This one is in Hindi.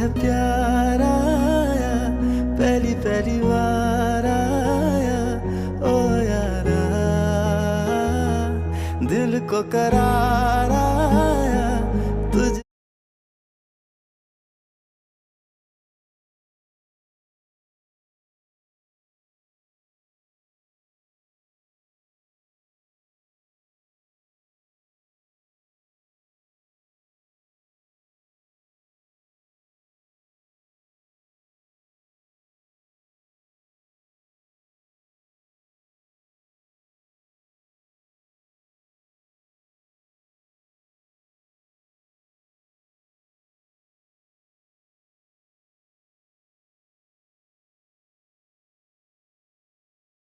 है प्यार आया, पहली पहली बार आया ओ यारा, दिल को करार